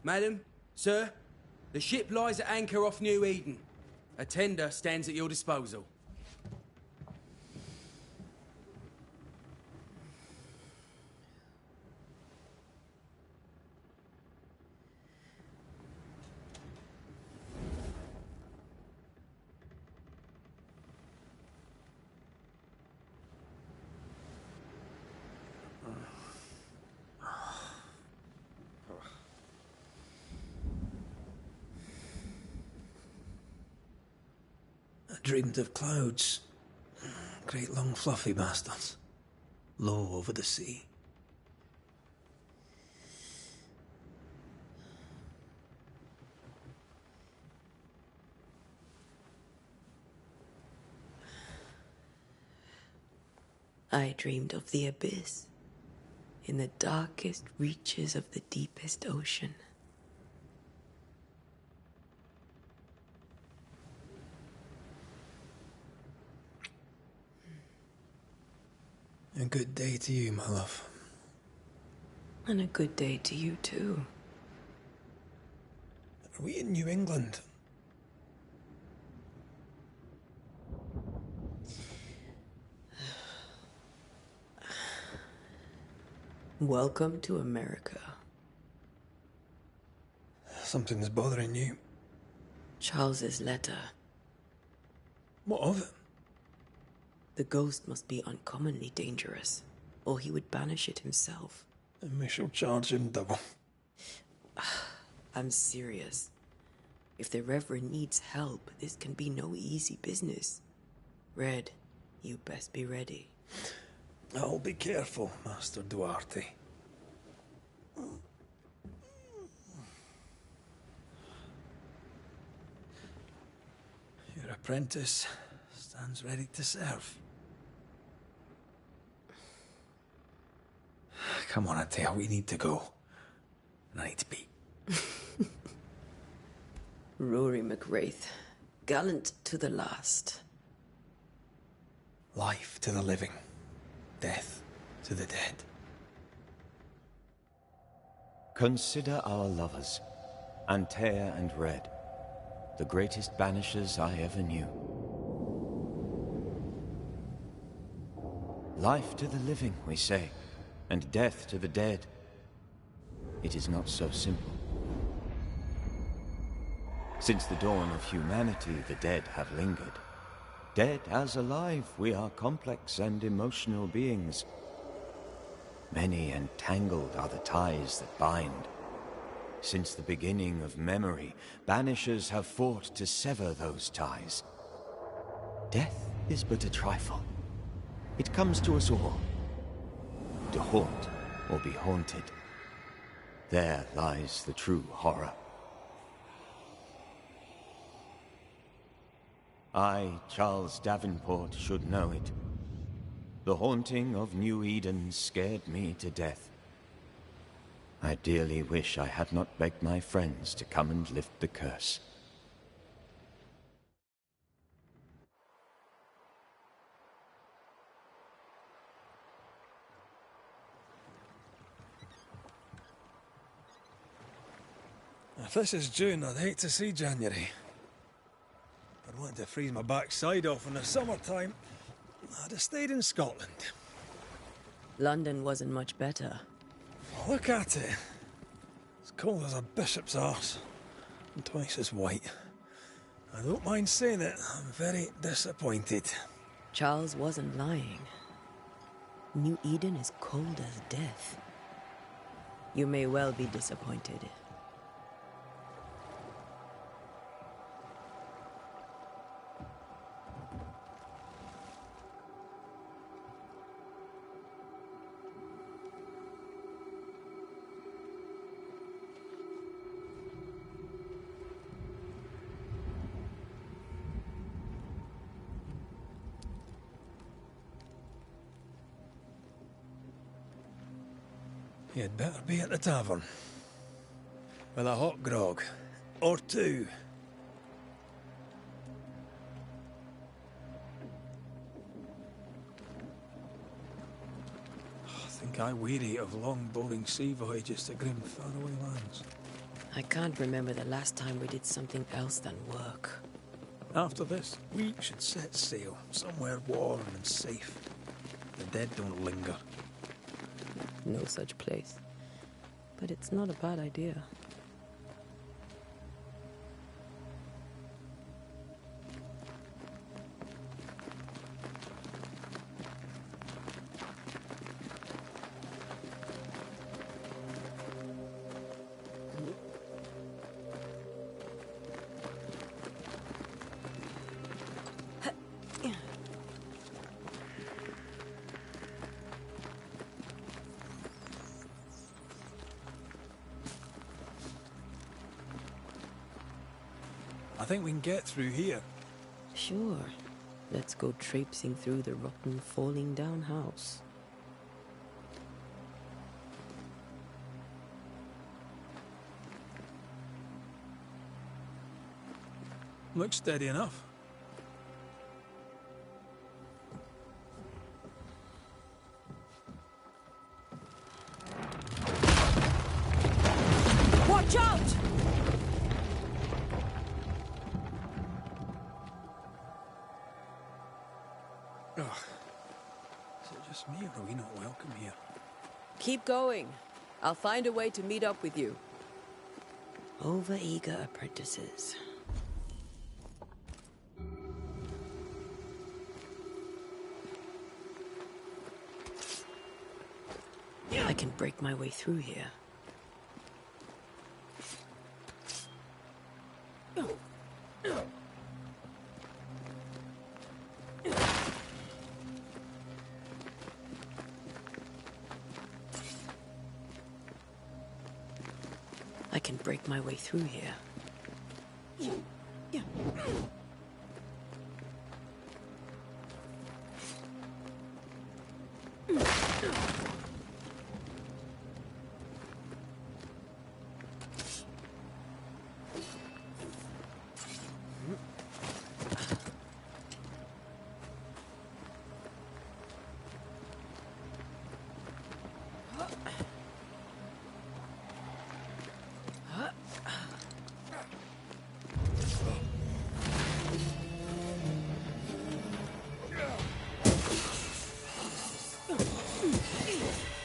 Madam, sir, the ship lies at anchor off New Eden. A tender stands at your disposal. I dreamed of clouds. Great long fluffy bastards. Low over the sea. I dreamed of the abyss, in the darkest reaches of the deepest ocean. A good day to you, my love. And a good day to you, too. Are we in New England? Welcome to America. Something's bothering you. Charles's letter. What of it? The ghost must be uncommonly dangerous, or he would banish it himself. And we shall charge him double. I'm serious. If the Reverend needs help, this can be no easy business. Red, you best be ready. I'll be careful, Master Duarte. Your apprentice stands ready to serve. Come on, Atea, we need to go. And I need to pee. Rory McWraith, gallant to the last. Life to the living, death to the dead. Consider our lovers, Antea and Red, the greatest banishers I ever knew. Life to the living, we say, and death to the dead. It is not so simple. Since the dawn of humanity, the dead have lingered. Dead as alive, we are complex and emotional beings. Many and tangled are the ties that bind. Since the beginning of memory, banishers have fought to sever those ties. Death is but a trifle. It comes to us all. To haunt or be haunted. There lies the true horror. I, Charles Davenport, should know it. The haunting of New Eden scared me to death. I dearly wish I had not begged my friends to come and lift the curse. If this is June, I'd hate to see January. I'd want to freeze my backside off in the summertime. I'd have stayed in Scotland. London wasn't much better. Look at it. As cold as a bishop's arse. And twice as white. I don't mind saying it, I'm very disappointed. Charles wasn't lying. New Eden is cold as death. You may well be disappointed. You'd better be at the tavern. With a hot grog. Or two. I think I weary of long, boring sea voyages to grim, faraway lands. I can't remember the last time we did something else than work. After this, we should set sail somewhere warm and safe. The dead don't linger. No such place. But it's not a bad idea. I think we can get through here. Sure. Let's go traipsing through the rotten, falling down house. Looks steady enough. Watch out! Ugh. Is it just me or are we not welcome here? Keep going. I'll find a way to meet up with you. Over-eager apprentices. I can break my way through here. I can break my way through here.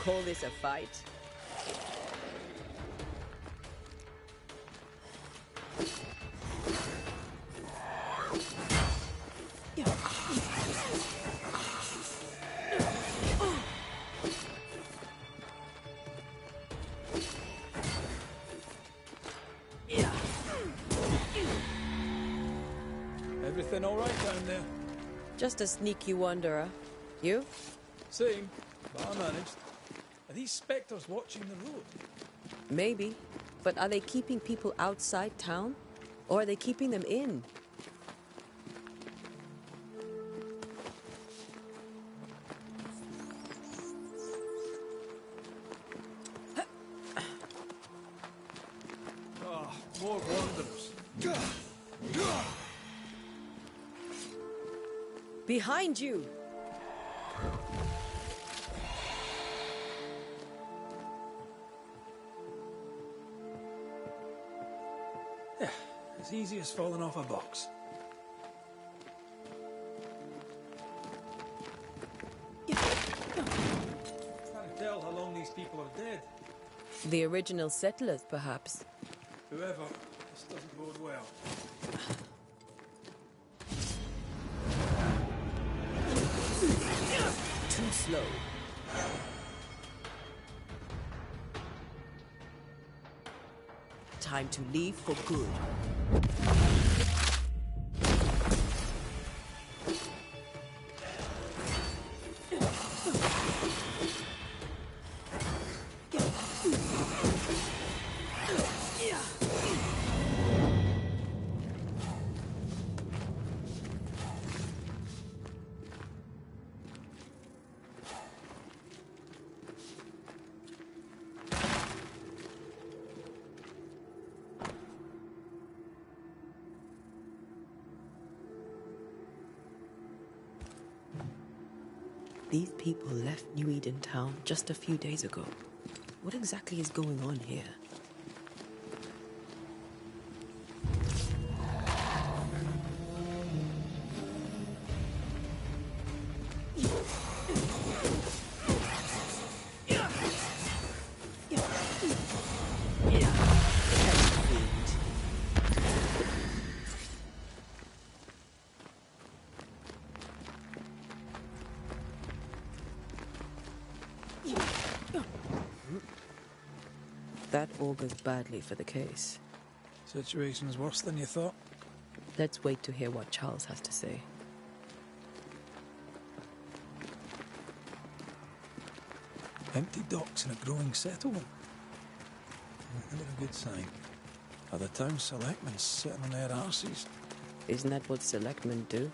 Call this a fight? Everything all right down there? Just a sneaky wanderer. You? Same, but I managed. Are these spectres watching the road? Maybe. But are they keeping people outside town? Or are they keeping them in? Ah, more wanderers. Behind you! Yeah, as easy as falling off a box. Can't tell how long these people are dead. The original settlers, perhaps. Whoever, this doesn't bode well. Too slow. Time to leave for good. These people left New Eden Town just a few days ago. What exactly is going on here? That augurs badly for the case. Situation's worse than you thought. Let's wait to hear what Charles has to say. Empty docks in a growing settlement. Never a good sign. Are the town selectmen sitting on their arses? Isn't that what selectmen do?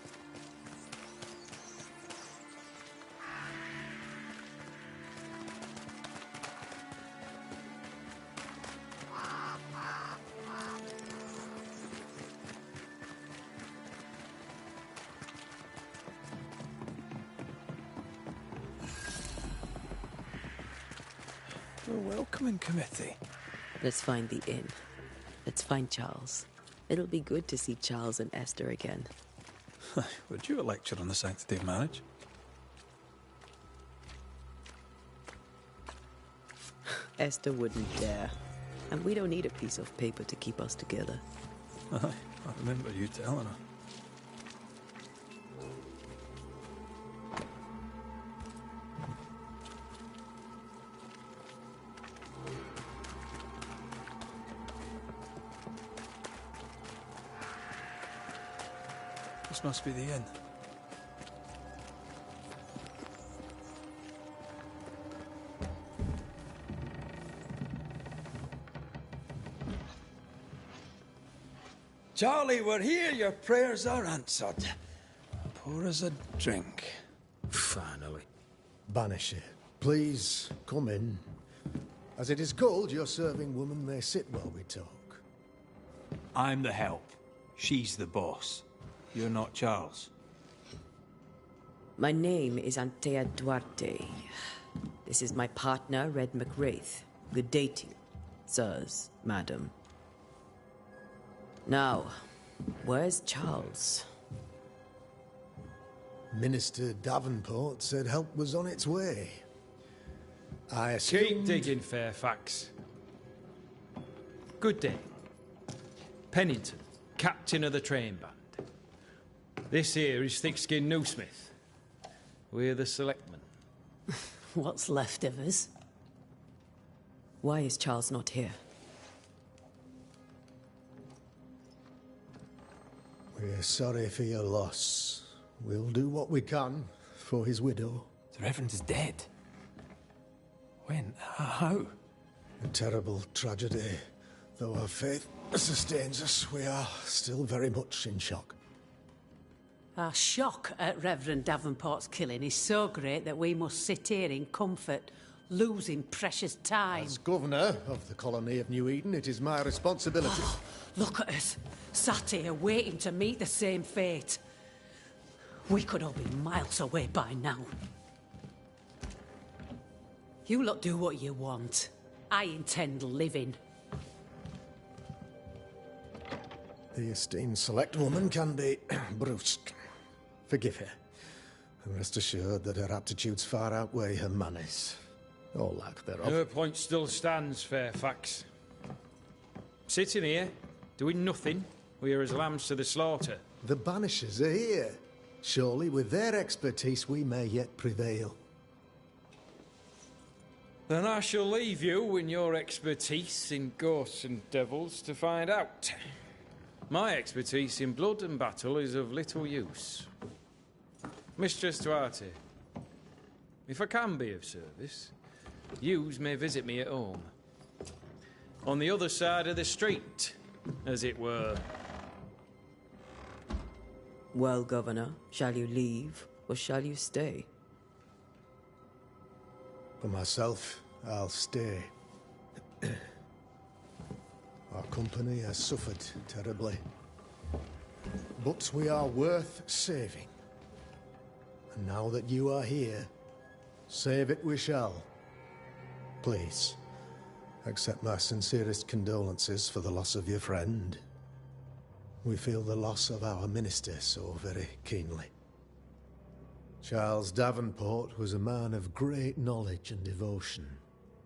A welcoming committee. Let's find the inn. Let's find Charles. It'll be good to see Charles and Esther again. Would you a lecture on the sanctity of marriage? Esther wouldn't dare. And we don't need a piece of paper to keep us together. Aye, I remember you telling her. This must be the inn. Charlie, we're here. Your prayers are answered. Pour us a drink. Finally. Banisher, please come in. As it is called, your serving woman may sit while we talk. I'm the help. She's the boss. You're not Charles. My name is Antea Duarte. This is my partner, Red McWraith. Good day to you, sirs, madam. Now, where's Charles? Minister Davenport said help was on its way. I assumed... Keep digging, Fairfax. Good day. Pennington, captain of the train band. This here is Thick-Skinned Newsmith. We're the selectmen. What's left of us? Why is Charles not here? We're sorry for your loss. We'll do what we can for his widow. The Reverend is dead. When? How? A terrible tragedy. Though our faith sustains us, we are still very much in shock. Our shock at Reverend Davenport's killing is so great that we must sit here in comfort, losing precious time. As governor of the colony of New Eden, it is my responsibility... Look at us, sat here waiting to meet the same fate. We could all be miles away by now. You lot do what you want. I intend living. The esteemed select woman can be brusque. Forgive her. And rest assured that her aptitudes far outweigh her manners. Or lack thereof. Her point still stands, Fairfax. Sitting here, doing nothing, we are as lambs to the slaughter. The Banishers are here. Surely with their expertise we may yet prevail. Then I shall leave you and your expertise in ghosts and devils to find out. My expertise in blood and battle is of little use. Mistress Duarte, if I can be of service, yous may visit me at home. On the other side of the street, as it were. Well, Governor, shall you leave or shall you stay? For myself, I'll stay. Our company has suffered terribly. But we are worth saving. And now that you are here, save it we shall. Please, accept my sincerest condolences for the loss of your friend. We feel the loss of our minister so very keenly. Charles Davenport was a man of great knowledge and devotion.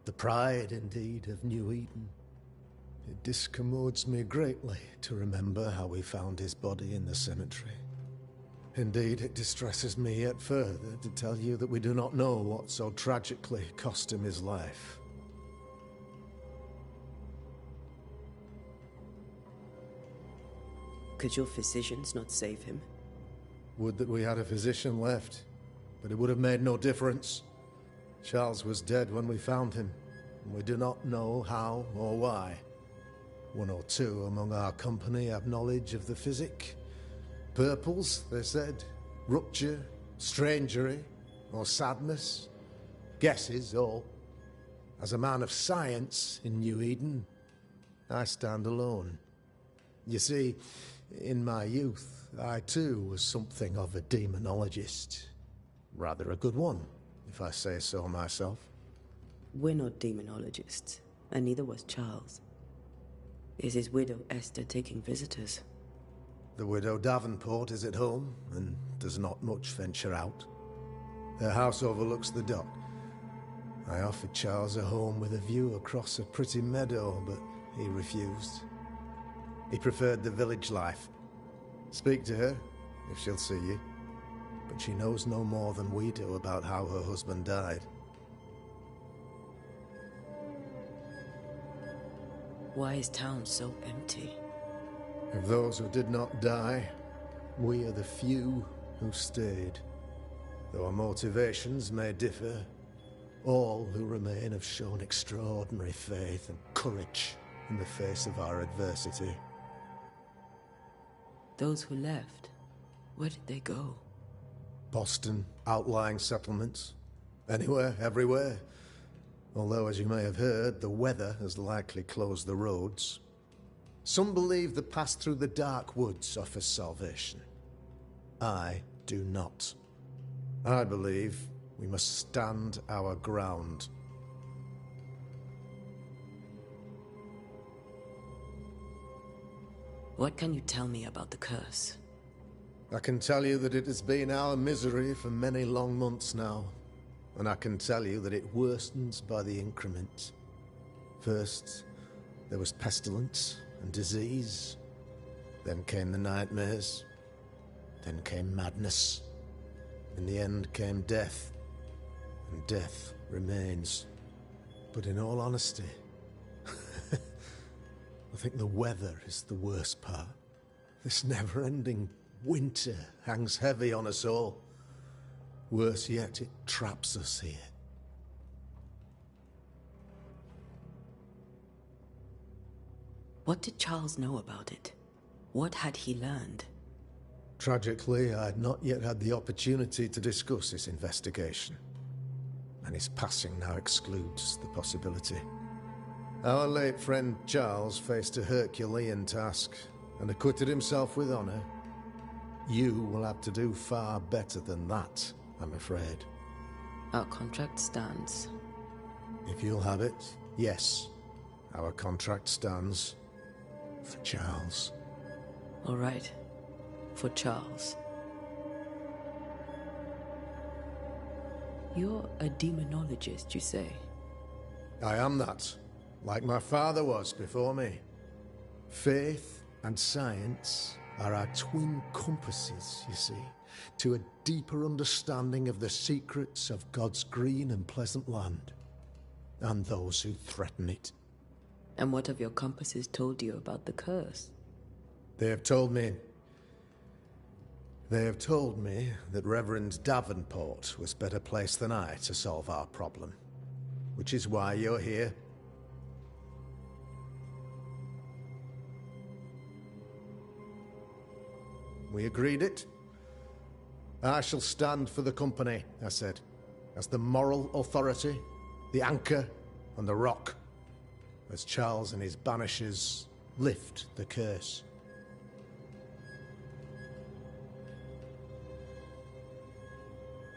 The pride, indeed, of New Eden. It discommodes me greatly to remember how we found his body in the cemetery. Indeed, it distresses me yet further to tell you that we do not know what so tragically cost him his life. Could your physicians not save him? Would that we had a physician left, but it would have made no difference. Charles was dead when we found him, and we do not know how or why. One or two among our company have knowledge of the physic. Purples, they said. Rupture, strangery, or sadness. Guesses, all. As a man of science in New Eden, I stand alone. You see, in my youth, I too was something of a demonologist. Rather a good one, if I say so myself. We're not demonologists, and neither was Charles. Is his widow Esther taking visitors? The widow Davenport is at home, and does not much venture out. Her house overlooks the dock. I offered Charles a home with a view across a pretty meadow, but he refused. He preferred the village life. Speak to her, if she'll see you. But she knows no more than we do about how her husband died. Why is town so empty? Of those who did not die, we are the few who stayed. Though our motivations may differ, all who remain have shown extraordinary faith and courage in the face of our adversity. Those who left, where did they go? Boston, outlying settlements. Anywhere, everywhere. Although, as you may have heard, the weather has likely closed the roads. Some believe the path through the dark woods offers salvation. I do not. I believe we must stand our ground. What can you tell me about the curse? I can tell you that it has been our misery for many long months now. And I can tell you that it worsens by the increment. First, there was pestilence and disease. Then came the nightmares. Then came madness. In the end came death. And death remains. But in all honesty, I think the weather is the worst part. This never-ending winter hangs heavy on us all. Worse yet, it traps us here. What did Charles know about it? What had he learned? Tragically, I had not yet had the opportunity to discuss his investigation. And his passing now excludes the possibility. Our late friend Charles faced a Herculean task and acquitted himself with honor. You will have to do far better than that, I'm afraid. Our contract stands. If you'll have it, yes. Our contract stands. For Charles. All right. For Charles. You're a demonologist, you say? I am that. Like my father was before me. Faith and science are our twin compasses, you see, to a deeper understanding of the secrets of God's green and pleasant land, and those who threaten it. And what have your compasses told you about the curse? They have told me that Reverend Davenport was better placed than I to solve our problem, which is why you're here. We agreed it. I shall stand for the company, I said, as the moral authority, the anchor, and the rock, as Charles and his banishers lift the curse.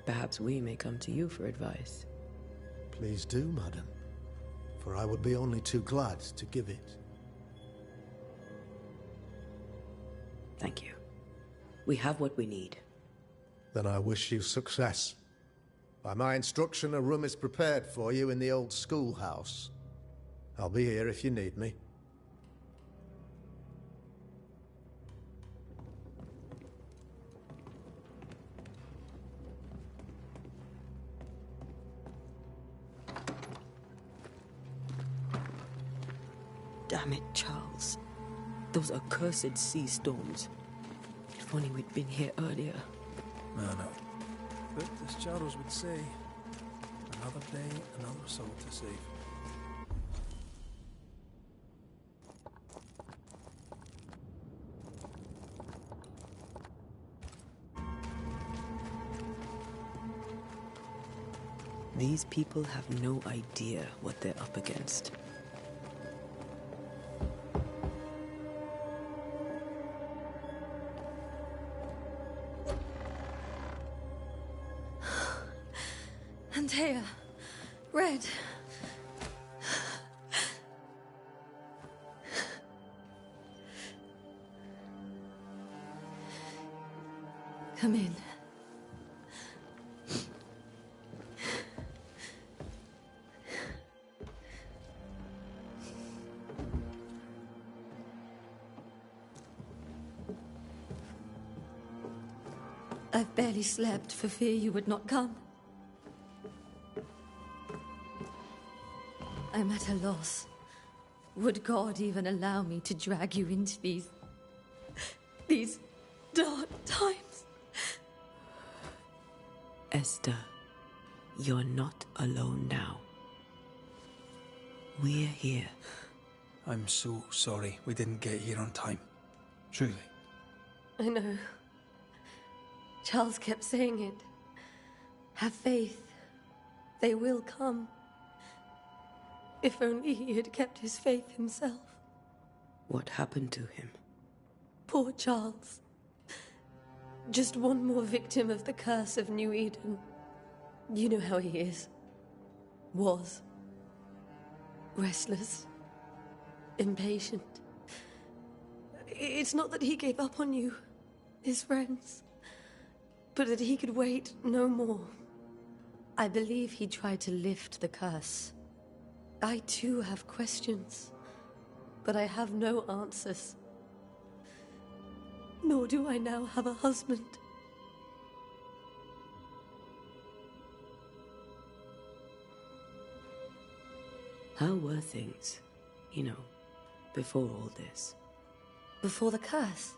Perhaps we may come to you for advice. Please do, madam, for I would be only too glad to give it. Thank you. We have what we need. Then I wish you success. By my instruction, a room is prepared for you in the old schoolhouse. I'll be here if you need me. Damn it, Charles. Those accursed sea storms. If only we'd been here earlier. No, no. But as Charles would say, another day, another soul to save. These people have no idea what they're up against. Antea, Red. Come in. I've barely slept for fear you would not come. I'm at a loss. Would God even allow me to drag you into these dark times? Esther, you're not alone now. We're here. I'm so sorry we didn't get here on time. Truly. I know. Charles kept saying it. Have faith. They will come. If only he had kept his faith himself. What happened to him? Poor Charles. Just one more victim of the curse of New Eden. You know how he is. Was. Restless. Impatient. It's not that he gave up on you, his friends, but that he could wait no more. I believe he tried to lift the curse. I too have questions, but I have no answers. Nor do I now have a husband. How were things, before all this? Before the curse?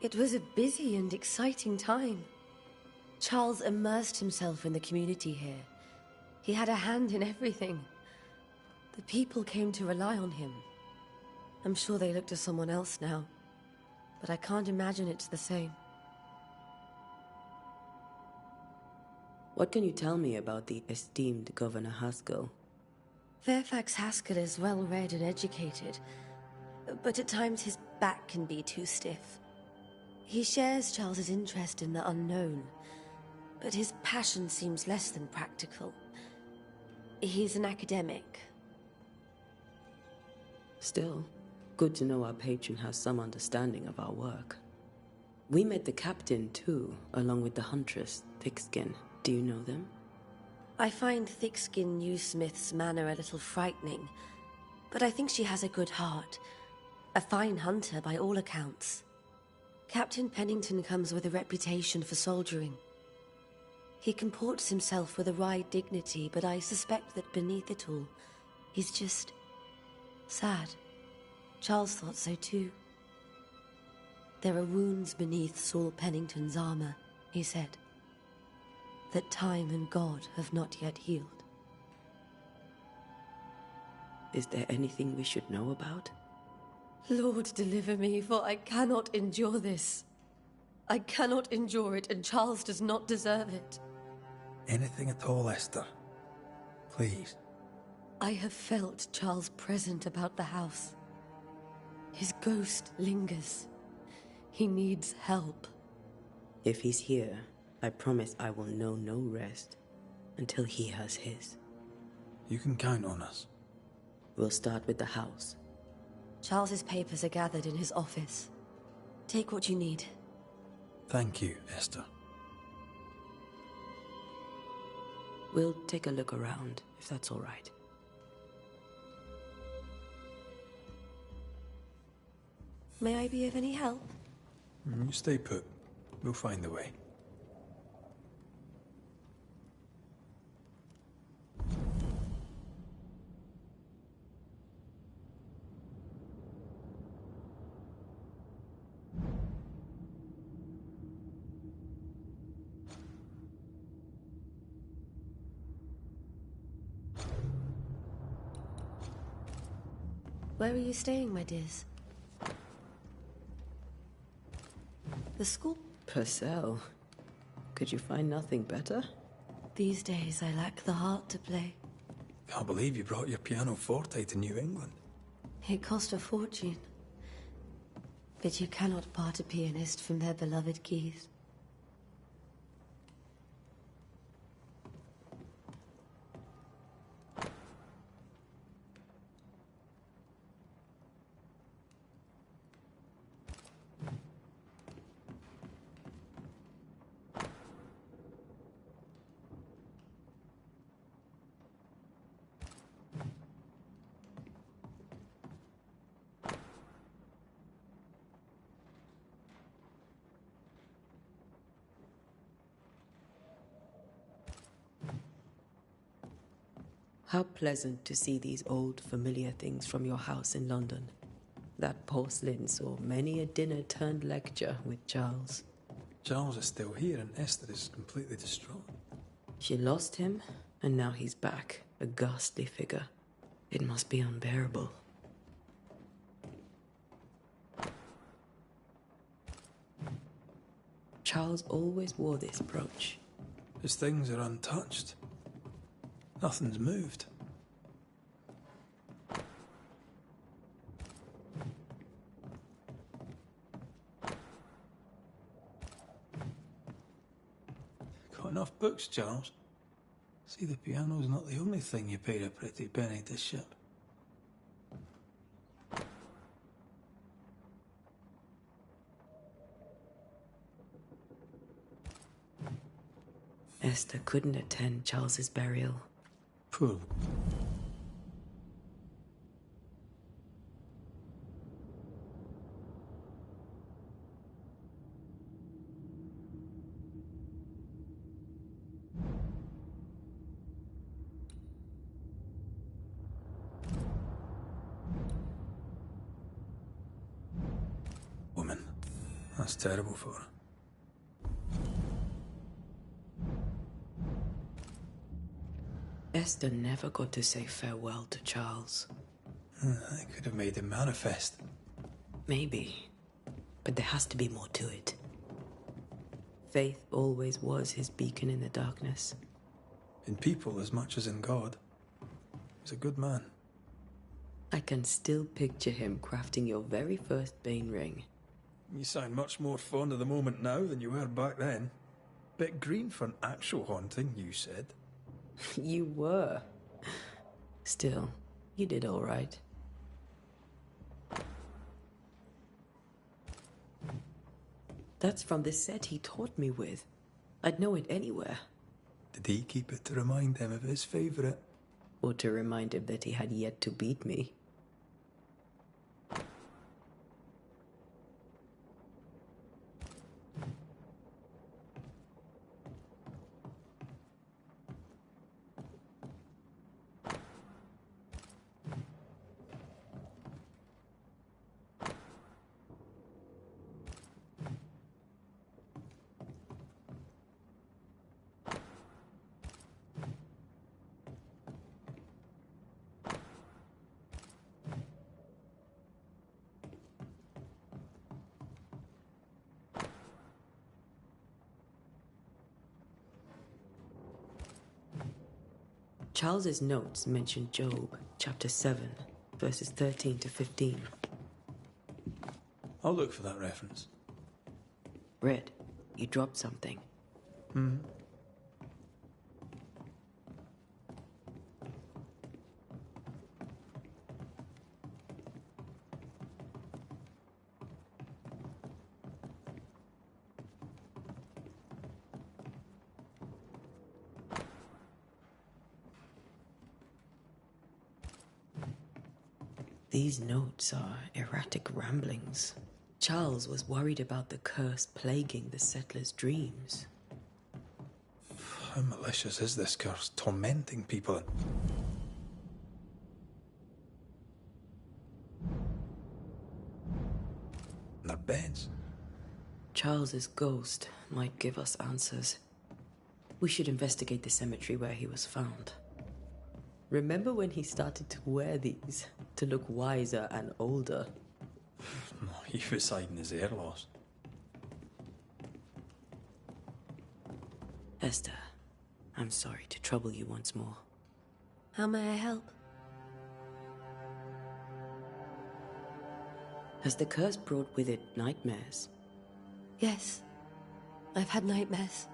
It was a busy and exciting time. Charles immersed himself in the community here. He had a hand in everything. The people came to rely on him. I'm sure they look to someone else now, but I can't imagine it's the same. What can you tell me about the esteemed Governor Haskell? Fairfax Haskell is well-read and educated, but at times his back can be too stiff. He shares Charles's interest in the unknown, but his passion seems less than practical. He's an academic. Still, good to know our patron has some understanding of our work. We met the captain, too, along with the huntress, Thickskin. Do you know them? I find Thickskin Newsmith's manner a little frightening, but I think she has a good heart. A fine hunter by all accounts. Captain Pennington comes with a reputation for soldiering. He comports himself with a wry dignity, but I suspect that beneath it all, he's just sad. Charles thought so too. There are wounds beneath Saul Pennington's armor, he said, that time and God have not yet healed. Is there anything we should know about? Lord, deliver me, for I cannot endure this. I cannot endure it, and Charles does not deserve it. Anything at all, Esther. Please. I have felt Charles present about the house. His ghost lingers. He needs help. If he's here, I promise I will know no rest until he has his. You can count on us. We'll start with the house. Charles's papers are gathered in his office. Take what you need. Thank you, Esther. We'll take a look around, if that's all right. May I be of any help? You stay put. We'll find the way. Where are you staying, my dears? The school? Purcell. Could you find nothing better? These days, I lack the heart to play. Can't believe you brought your pianoforte to New England. It cost a fortune. But you cannot part a pianist from their beloved keys. How pleasant to see these old, familiar things from your house in London. That porcelain saw many a dinner-turned-lecture with Charles. Charles is still here and Esther is completely distraught. She lost him, and now he's back, a ghastly figure. It must be unbearable. Charles always wore this brooch. His things are untouched. Nothing's moved. Got enough books, Charles? See, the piano's not the only thing you paid a pretty penny to ship. Esther couldn't attend Charles's burial. Poor. Woman. That's terrible for her. Esther never got to say farewell to Charles. I could have made him manifest. Maybe, but there has to be more to it. Faith always was his beacon in the darkness. In people as much as in God. He's a good man. I can still picture him crafting your very first Bane ring. You sound much more fond of the moment now than you were back then. Bit green for an actual haunting, you said. You were. Still, you did all right. That's from the set he taught me with. I'd know it anywhere. Did he keep it to remind him of his favourite? Or to remind him that he had yet to beat me. Charles's notes mention Job, chapter 7, verses 13 to 15. I'll look for that reference. Red, you dropped something. These notes are erratic ramblings. Charles was worried about the curse plaguing the settlers' dreams. How malicious is this curse, tormenting people? In their beds. Charles's ghost might give us answers. We should investigate the cemetery where he was found. Remember when he started to wear these? to look wiser and older. No, he was hiding his hair loss. Esther, I'm sorry to trouble you once more. How may I help? Has the curse brought with it nightmares? Yes. I've had nightmares.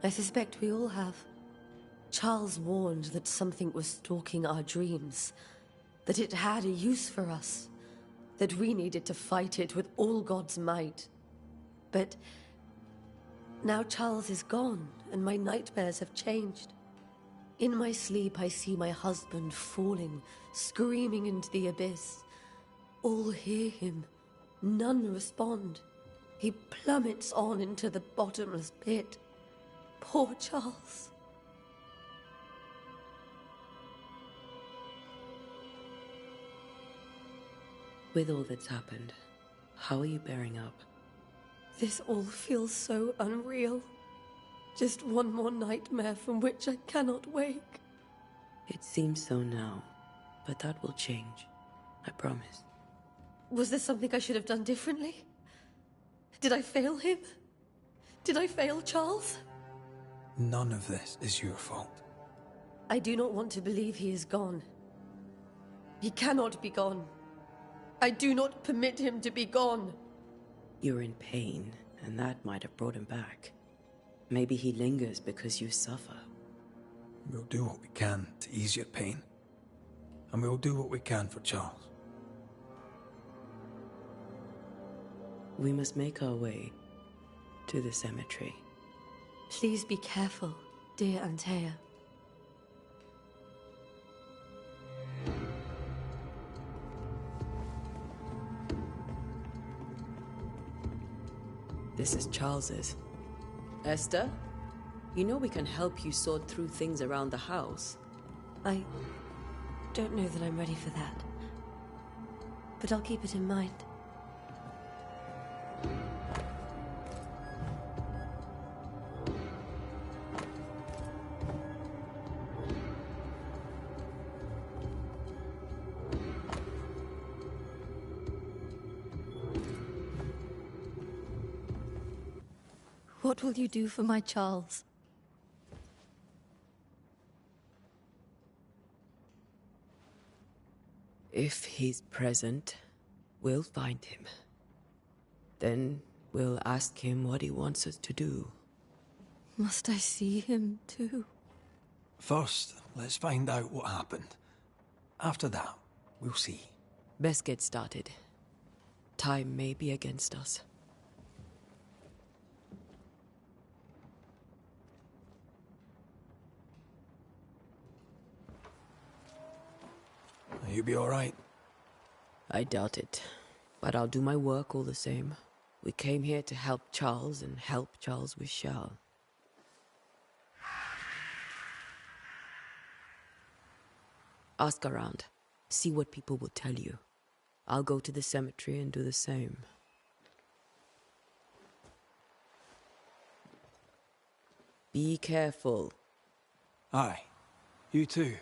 I suspect we all have. Charles warned that something was stalking our dreams, that it had a use for us, that we needed to fight it with all God's might. But now Charles is gone, and my nightmares have changed. In my sleep, I see my husband falling, screaming into the abyss. All hear him. None respond. He plummets on into the bottomless pit. Poor Charles. With all that's happened, how are you bearing up? This all feels so unreal. Just one more nightmare from which I cannot wake. It seems so now, but that will change. I promise. Was there something I should have done differently? Did I fail him? Did I fail Charles? None of this is your fault. I do not want to believe he is gone. He cannot be gone. I do not permit him to be gone. You're in pain, and that might have brought him back. Maybe he lingers because you suffer. We'll do what we can to ease your pain. And we'll do what we can for Charles. We must make our way to the cemetery. Please be careful, dear Antea. This is Charles's. Esther, you know we can help you sort through things around the house. I don't know that I'm ready for that. But I'll keep it in mind. What will you do for my Charles? If he's present, we'll find him. Then we'll ask him what he wants us to do. Must I see him too? First, let's find out what happened. After that, we'll see. Best get started. Time may be against us. You be all right? I doubt it, but I'll do my work all the same. We came here to help Charles, and help Charles we shall. Ask around. See what people will tell you. I'll go to the cemetery and do the same. Be careful. Aye. You too.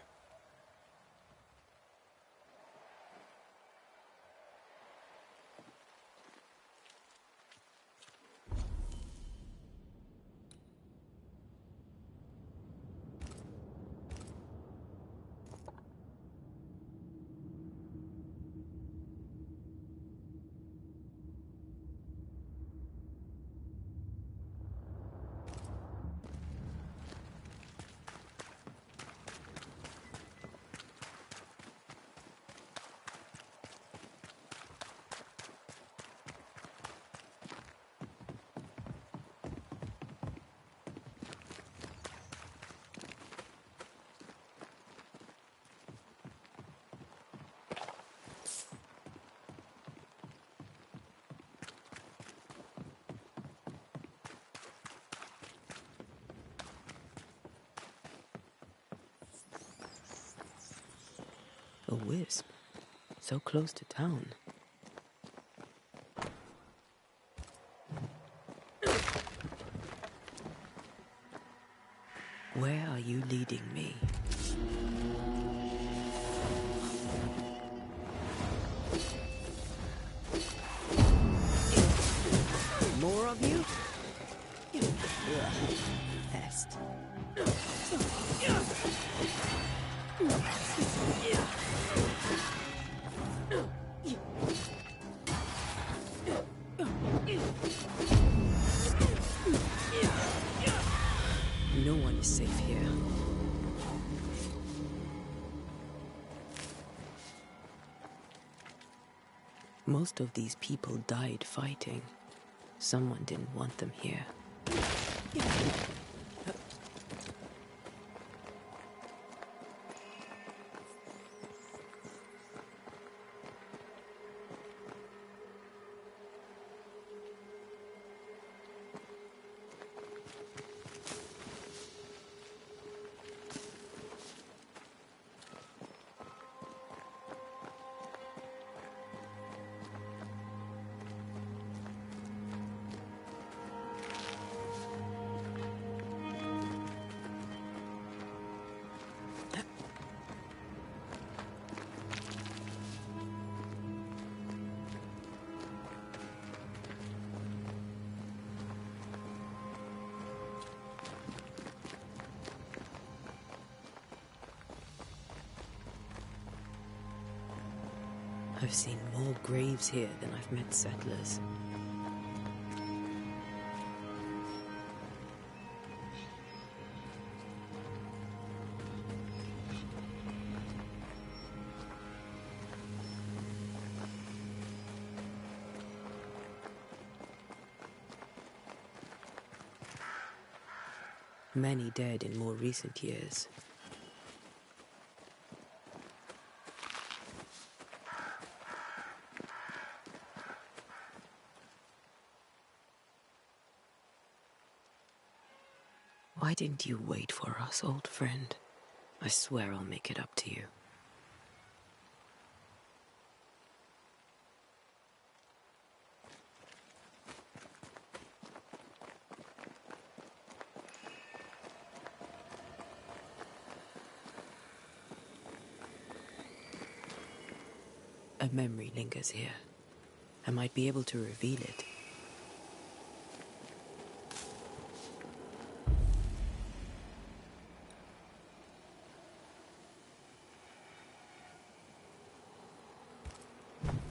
A wisp. So close to town. Where are you leading me? of you. Pest. No one is safe here. Most of these people died fighting. Someone didn't want them here. I've seen more graves here than I've met settlers. Many dead in more recent years. Why didn't you wait for us, old friend? I swear I'll make it up to you. A memory lingers here. I might be able to reveal it.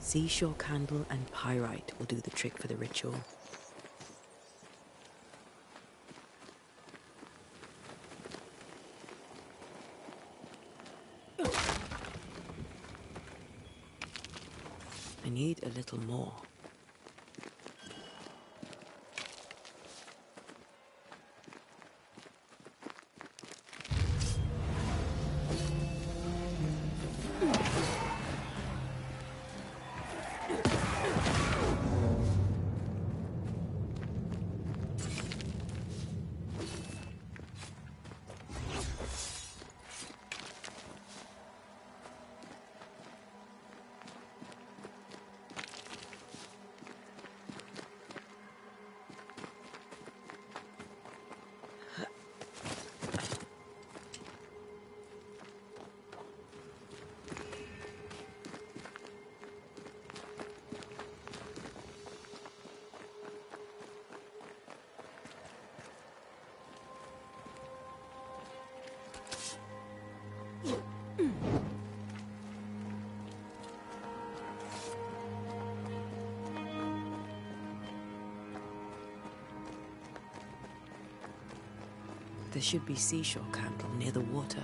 Seashore candle and pyrite will do the trick for the ritual. I need a little more. There should be seashore candle near the water.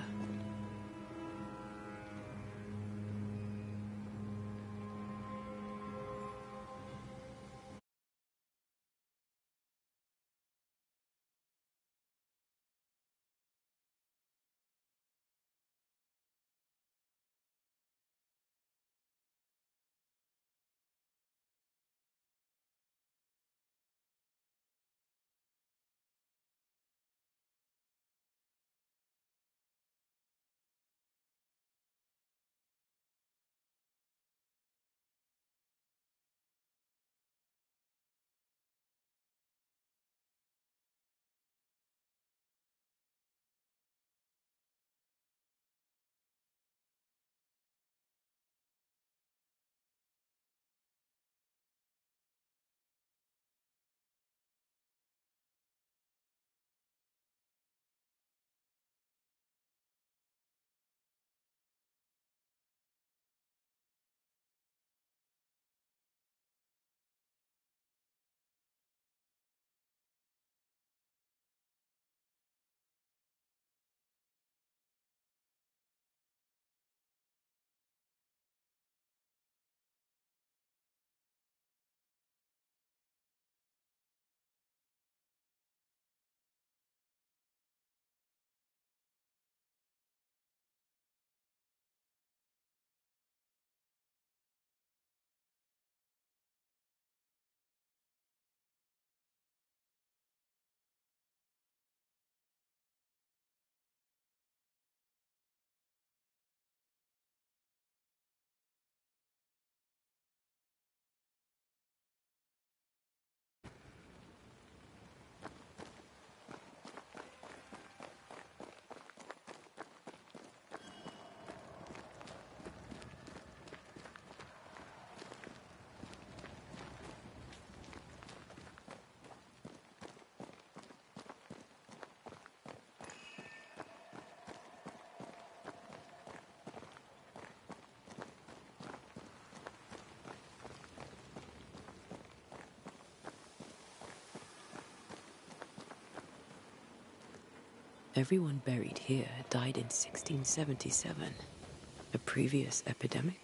Everyone buried here died in 1677. A previous epidemic?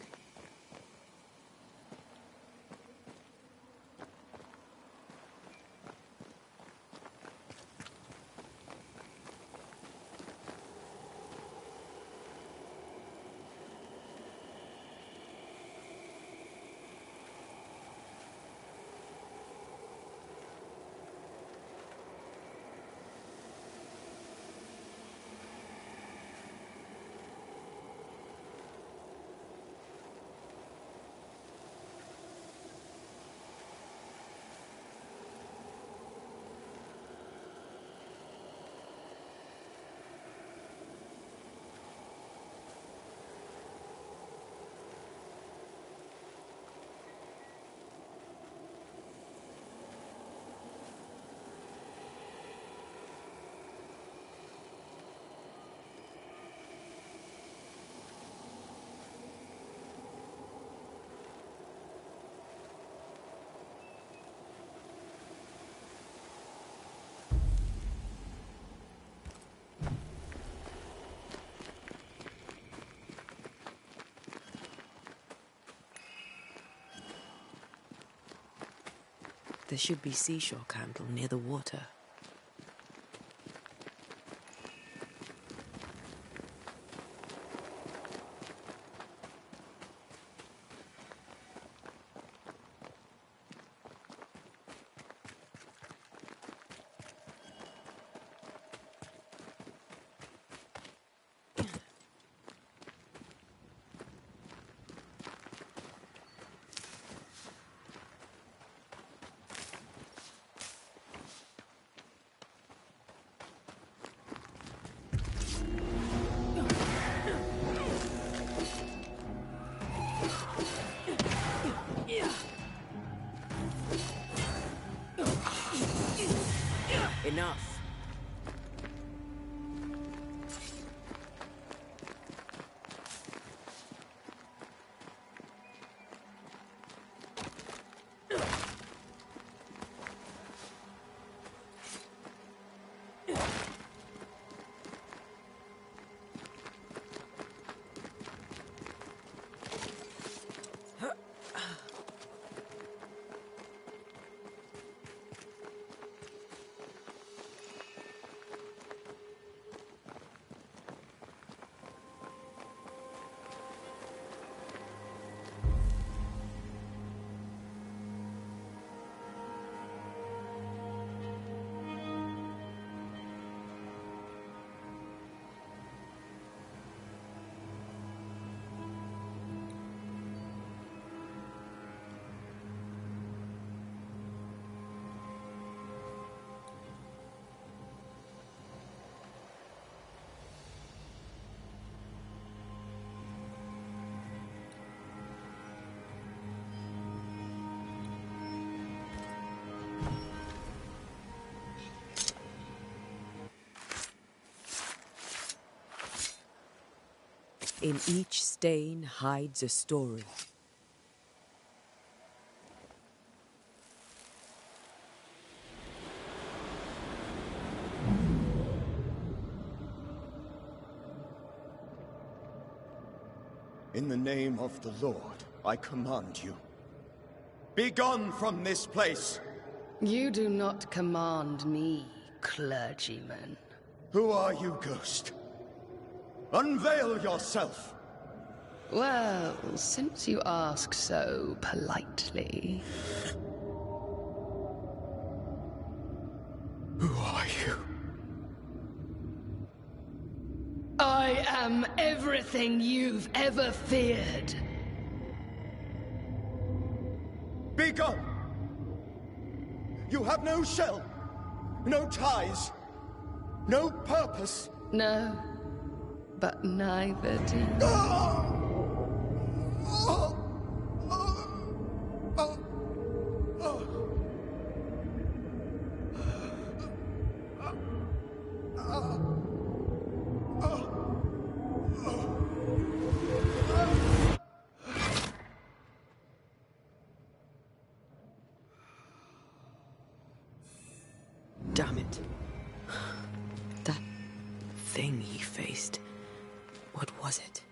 There should be seashore candle near the water. Enough. In each stain hides a story. In the name of the Lord, I command you. Be gone from this place! You do not command me, clergyman. Who are you, Ghost? Unveil yourself! Well, since you ask so politely... Who are you? I am everything you've ever feared. Be gone! You have no shell, no ties, no purpose. No, but neither do you. Damn it. was it?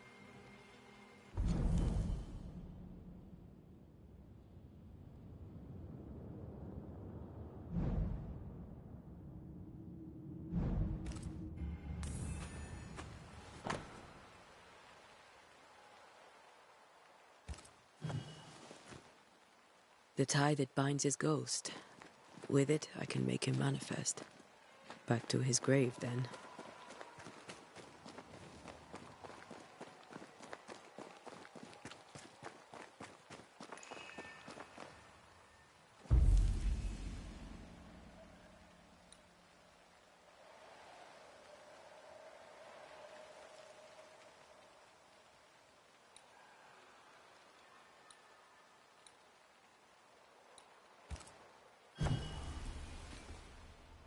The tie that binds his ghost. With it, I can make him manifest. Back to his grave, then.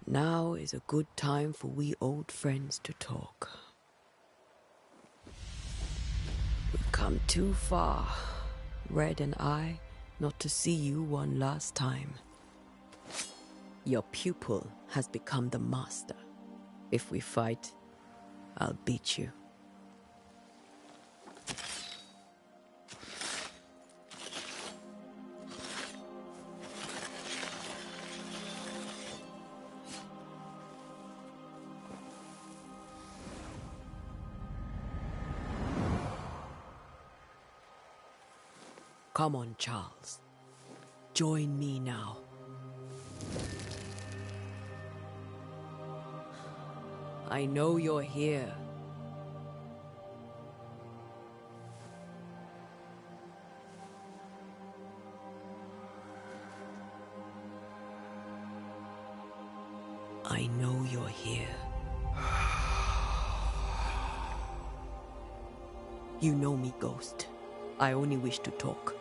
Now is a good time for we old friends to talk. We've come too far, Red and I, not to see you one last time. Your pupil has become the master. If we fight, I'll beat you. Come on, Charles. Join me now. I know you're here. I know you're here. You know me, Ghost. I only wish to talk.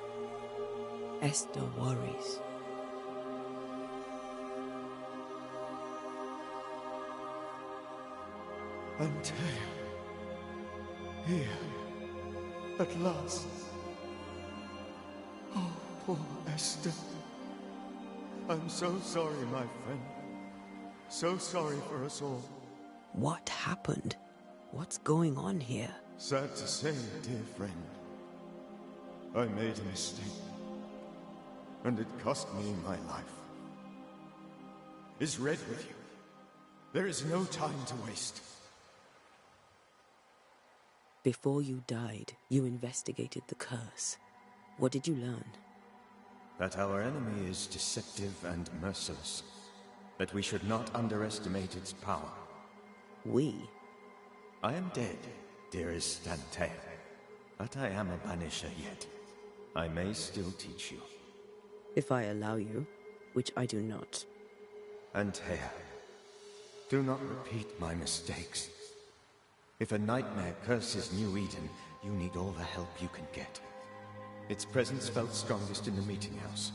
Esther worries. Antea. Here. At last. Oh, poor Esther. I'm so sorry, my friend. So sorry for us all. What happened? What's going on here? Sad to say, dear friend. I made a mistake. And it cost me my life. Is Red with you? There is no time to waste. Before you died, you investigated the curse. What did you learn? That our enemy is deceptive and merciless. That we should not underestimate its power. We? I am dead, dearest Antea. But I am a Banisher yet. I may still teach you. If I allow you, which I do not. Antea, do not repeat my mistakes. If a nightmare curses New Eden, you need all the help you can get. Its presence felt strongest in the meeting house.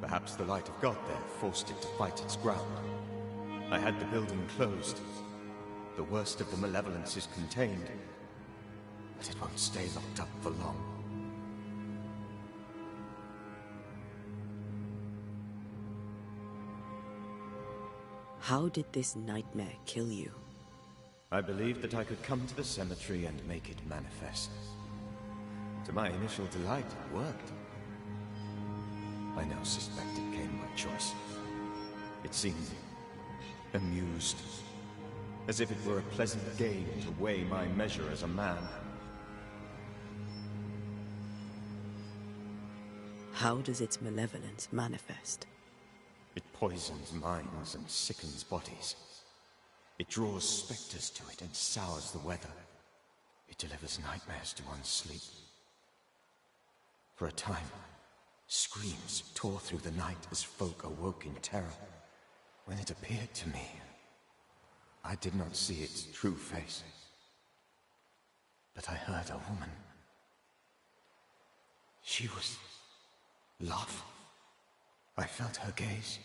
Perhaps the light of God there forced it to fight its ground. I had the building closed. The worst of the malevolence is contained, but it won't stay locked up for long. How did this nightmare kill you? I believed that I could come to the cemetery and make it manifest. To my initial delight, it worked. I now suspect it came by choice. It seemed amused, as if it were a pleasant game to weigh my measure as a man. How does its malevolence manifest? It poisons minds and sickens bodies. It draws specters to it and sours the weather. It delivers nightmares to one's sleep. For a time, screams tore through the night as folk awoke in terror. When it appeared to me, I did not see its true face. But I heard a woman. She was love. I felt her gaze.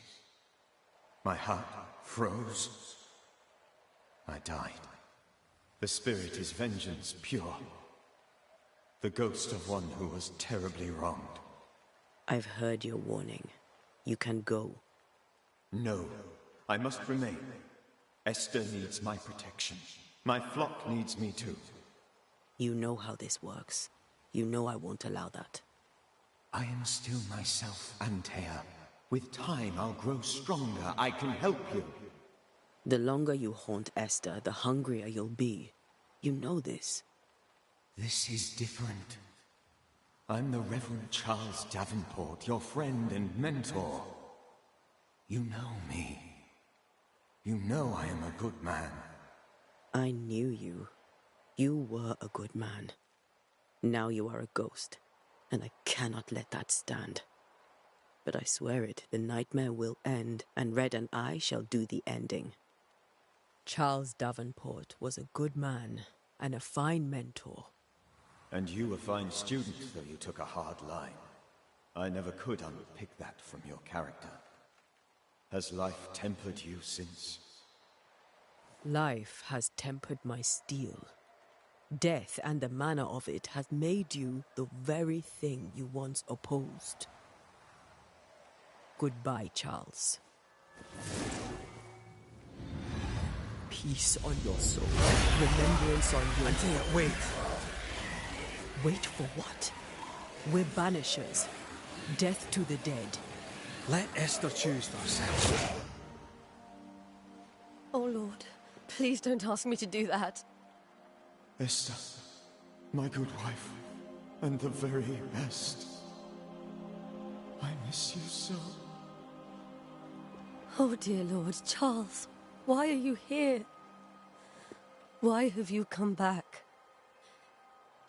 My heart froze. I died. The spirit is vengeance pure. The ghost of one who was terribly wronged. I've heard your warning. You can go. No, I must remain. Esther needs my protection. My flock needs me too. You know how this works. You know I won't allow that. I am still myself, Antea. With time, I'll grow stronger. I can help you. The longer you haunt Esther, the hungrier you'll be. You know this. This is different. I'm the Reverend Charles Davenport, your friend and mentor. You know me. You know I am a good man. I knew you. You were a good man. Now you are a ghost, and I cannot let that stand. But I swear it, the nightmare will end, and Red and I shall do the ending. Charles Davenport was a good man and a fine mentor. And you a fine student, though you took a hard line. I never could unpick that from your character. Has life tempered you since? Life has tempered my steel. Death and the manner of it has made you the very thing you once opposed. Goodbye, Charles. Peace on your soul. Remembrance on your... Antea, wait. Wait for what? We're banishers. Death to the dead. Let Esther choose for herself. Oh, Lord. Please don't ask me to do that. Esther, my good wife, and the very best. I miss you so. Oh, dear Lord, Charles, why are you here? Why have you come back?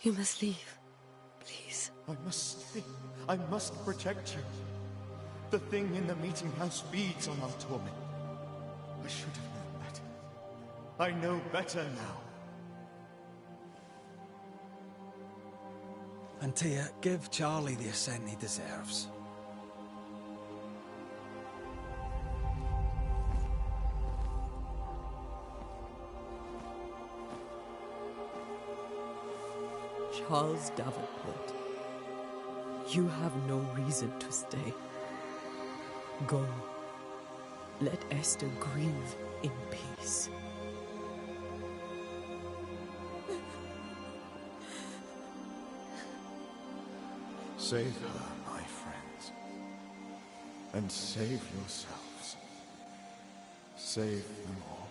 You must leave, please. I must stay. I must protect you. The thing in the meeting house feeds on our torment. I should have known better. I know better now. Antea, give Charlie the ascent he deserves. Charles Davenport, you have no reason to stay. Go. Let Esther grieve in peace. Save her, my friends. And save yourselves. Save them all.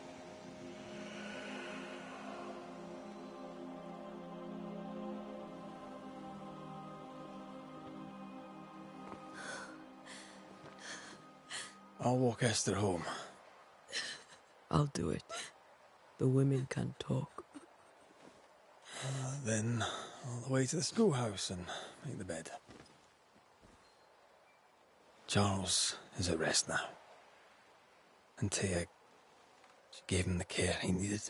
I'll walk Esther home. I'll do it. The women can talk. Then all the way to the schoolhouse and make the bed. Charles is at rest now. Antea, she gave him the care he needed.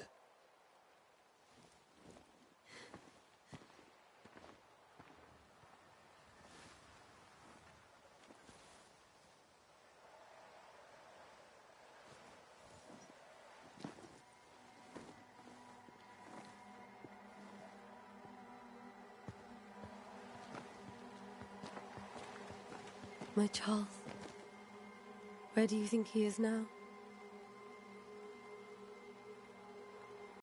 My Charles. Where do you think he is now?